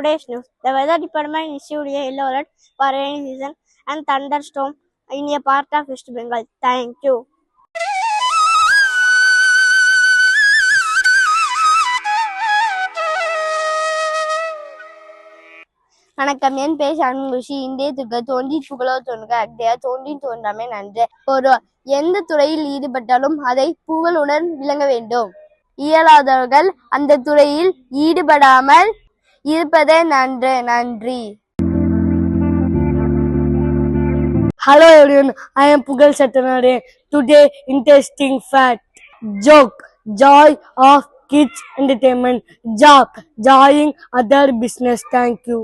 today's news. The weather department issued a yellow alert for rainy season and thunderstorm in a part of West Bengal. Thank you. வணக்கம். என் பேர் சண்முகுஷி. இந்திய துக்க தோன்றி புகழோ தோன்றுக அக்தேயா தோன்றி தோன்றாமே நன்று. பொருள்: எந்த துறையில் ஈடுபட்டாலும் அதை புகழுடன் விளங்க வேண்டும். இயலாதவர்கள் அந்த துறையில் ஈடுபடாமல் இருப்பதே நன்று. நன்றி. Hello everyone, I am Pugal Satyanarayana. Today, interesting fact. Joke, joy of kids entertainment. Joke, joying other business. Thank you.